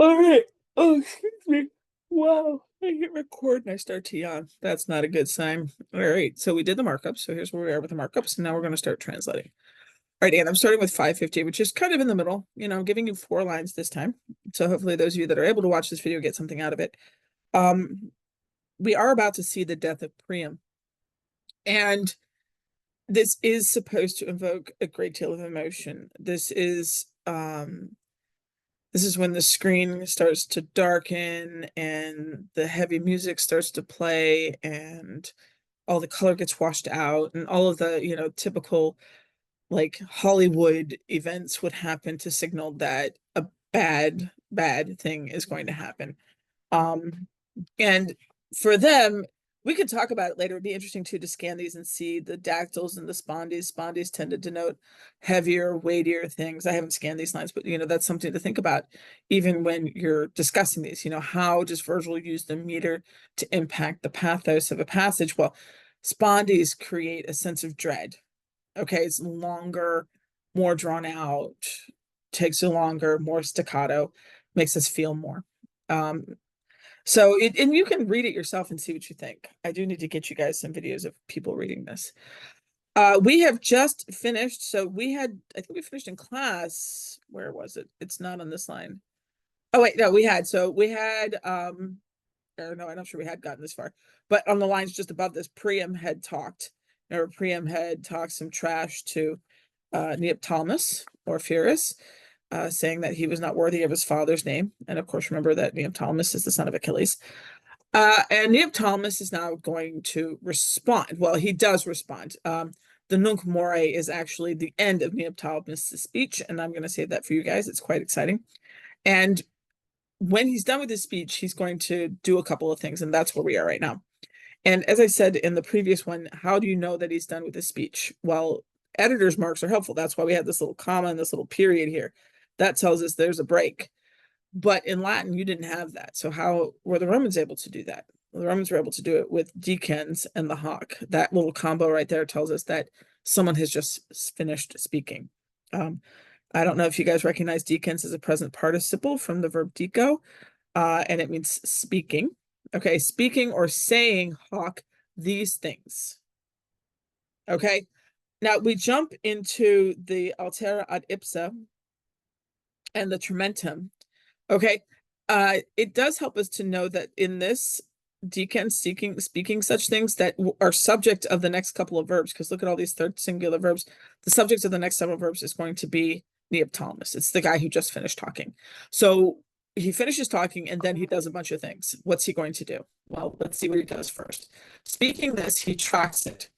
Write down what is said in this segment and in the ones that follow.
All right. Oh, excuse me. Wow. I hit record and I start to yawn. That's not a good sign. All right. So we did the markups. So here's where we are with the markups. And now we're going to start translating. All right. And I'm starting with 550, which is kind of in the middle. I'm giving you 4 lines this time. So hopefully those of you that are able to watch this video get something out of it. We are about to see the death of Priam. And this is supposed to invoke a great deal of emotion. This is when the screen starts to darken and the heavy music starts to play and all the color gets washed out and all of the, typical like Hollywood events would happen to signal that a bad thing is going to happen. And for them, we could talk about it later. It'd be interesting too to scan these and see the dactyls and the spondees. Spondees tend to denote heavier, weightier things. I haven't scanned these lines, but that's something to think about even when you're discussing these. How does Virgil use the meter to impact the pathos of a passage? Well, spondees create a sense of dread. Okay, it's longer, more drawn out, takes you longer, more staccato, makes us feel more. And you can read it yourself and see what you think. I do need to get you guys some videos of people reading this. We have just finished. So I think we finished in class. Where was it? It's not on this line. Oh, wait, no, we had, or no, I'm not sure we had gotten this far, but on the lines just above this, Priam had talked, or Priam had talked some trash to Neoptolemus or Pyrrhus, saying that he was not worthy of his father's name. And of course, remember that Neoptolemus is the son of Achilles. And Neoptolemus is now going to respond. Well, he does respond. The Nunc More is actually the end of Neoptolemus' speech, and I'm going to save that for you guys. It's quite exciting. And when he's done with his speech, he's going to do a couple of things, and that's where we are right now. And as I said in the previous one, how do you know that he's done with his speech? Well, editor's marks are helpful. That's why we have this little comma and this little period here. That tells us there's a break. But in Latin, you didn't have that. So how were the Romans able to do that? Well, the Romans were able to do it with decans and the hoc. That little combo right there tells us that someone has just finished speaking. I don't know if you guys recognize decans as a present participle from the verb dico, and it means speaking. Okay, speaking or saying hoc these things. Okay, now we jump into the altera ad ipsa and the trementum. Okay, it does help us to know that in this decan speaking such things that are subject of the next couple of verbs, because look at all these third singular verbs. The subject of the next several verbs is going to be Neoptolemus. It's the guy who just finished talking. So he finishes talking and then he does a bunch of things. What's he going to do? Well, let's see what he does first. Speaking this, he tracks it.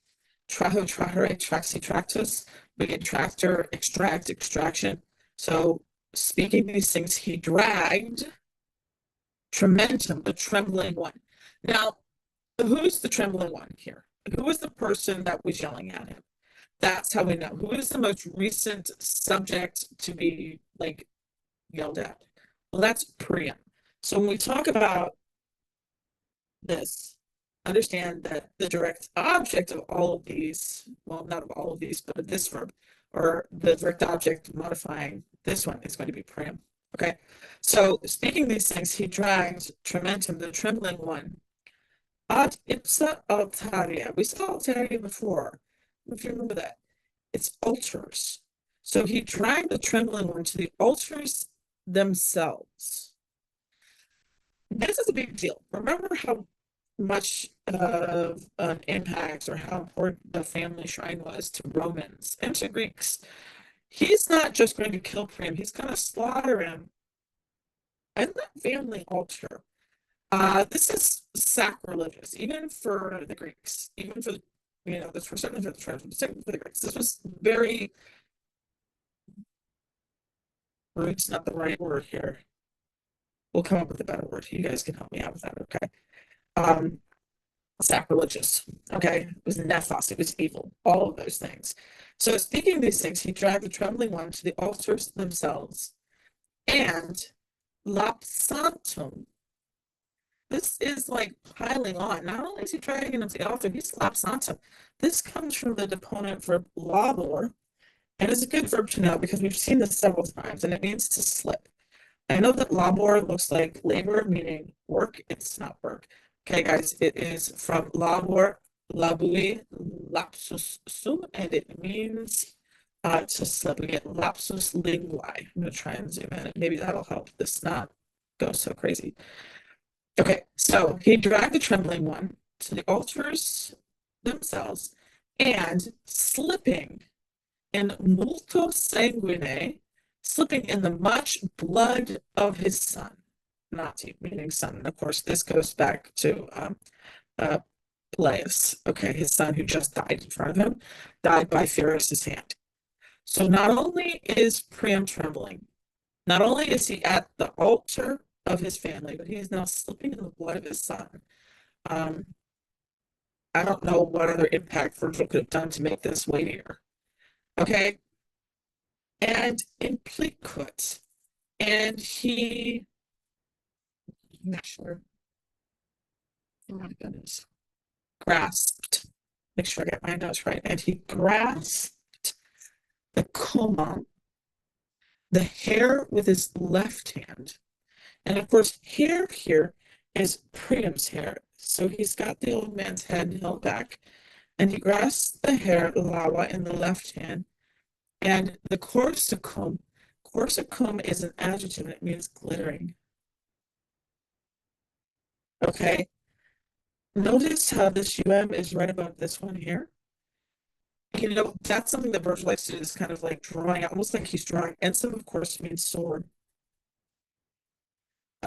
Traho, trahere, traxi, tractus. We get tractor, extract, extraction. So speaking these things, he dragged trementum, the trembling one. Now, who's the trembling one here? Who is the person that was yelling at him? That's how we know. Who is the most recent subject to be like yelled at? Well, that's Priam. So when we talk about this, understand that the direct object of all of these, well, not of all of these, but of this verb, or the direct object modifying this one is going to be Priam. Okay, so speaking these things, he drags trementum, the trembling one, ad ipsa altaria. We saw altaria before, if you remember that. It's altars. So he dragged the trembling one to the altars themselves. This is a big deal. Remember how much of an impact or how important the family shrine was to Romans and to Greeks. He's not just going to kill Priam, he's going to slaughter him and that family altar. This is sacrilegious, even for the Greeks, even for this for certainly for the Trojans, certainly for the Greeks. This was very rude's not the right word here. We'll come up with a better word. You guys can help me out with that, okay? Sacrilegious. Okay, it was nephos, it was evil, all of those things. So speaking these things, he dragged the trembling one to the altars themselves and lapsantum. This is like piling on. Not only is he dragging him to the altar, he's lapsantum. This comes from the deponent verb labor, and it's a good verb to know because we've seen this several times, and it means to slip. I know that labor looks like labor, meaning work. It's not work. Okay, guys, it is from labor, labui, lapsus sum, and it means to slip. We get lapsus linguae. I'm gonna try and zoom in. Maybe that'll help this not go so crazy. Okay, so he dragged the trembling one to the altars themselves, and slipping in multo sanguine, slipping in the much blood of his son, Nati, meaning son. And of course, this goes back to uh, Peleus, okay, his son who just died in front of him, died by Phereus' hand. So not only is Priam trembling, not only is he at the altar of his family, but he is now slipping in the blood of his son. Um, I don't know what other impact Virgil could have done to make this weightier. Okay, and implicut, and he, I'm not sure. Oh my goodness, grasped. Make sure I get my notes right. And he grasped the coma, the hair with his left hand. And of course, hair here is Priam's hair. So he's got the old man's head held back, and he grasps the hair, Lawa, in the left hand. And the corsicum, corsicum is an adjective, and it means glittering. Okay. Notice how this is right above this one here. You know, that's something that Virgil likes to do, is kind of like drawing, almost like he's drawing. Ensign, of course, means sword.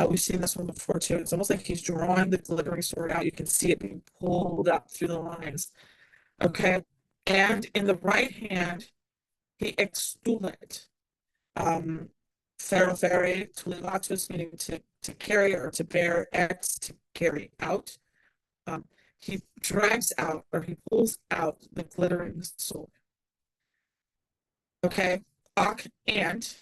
We've seen this one before too. It's almost like he's drawing the glittering sword out. You can see it being pulled up through the lines. Okay. And in the right hand, he extulet. Ferrofere, tulilatus, meaning to carry or to bear, ex, to carry out. Um, he drags out or he pulls out the glittering sword. Okay. And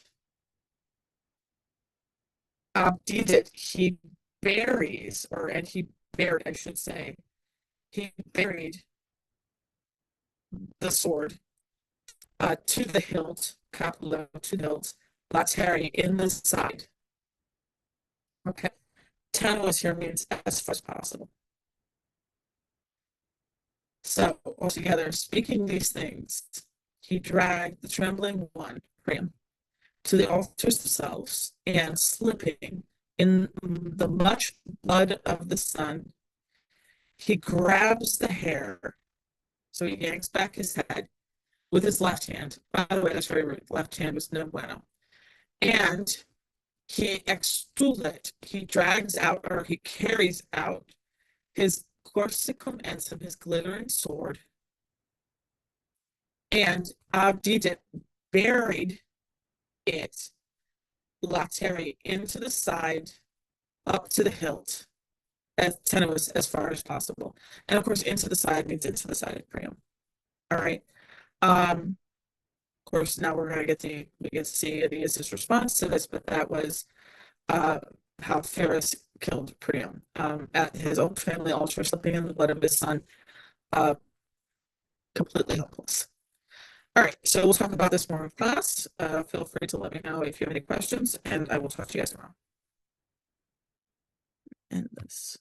Abdidit, he buries, and he buried, I should say, he buried the sword to the hilt, capula to the hilt, lateri in the side. Okay. Tenuous here means as far as possible. So altogether, speaking these things, he dragged the trembling one, Priam, to the altars themselves, and slipping in the much blood of the sun, he grabs the hair. So he yanks back his head with his left hand. By the way, that's very rude. Left hand was no bueno. And he extulet, he drags out or he carries out his corsicum ensum, his glittering sword. And Abdidit buried it lateri into the side, up to the hilt, as tenuous as far as possible. And of course, into the side means into the side of Priam. All right. Of course, now we're going to get to see Aeneas' response to this, but that was how Phereus killed Priam at his own family altar, slipping in the blood of his son, completely helpless. All right, so we'll talk about this more in class. Feel free to let me know if you have any questions, and I will talk to you guys tomorrow. And this.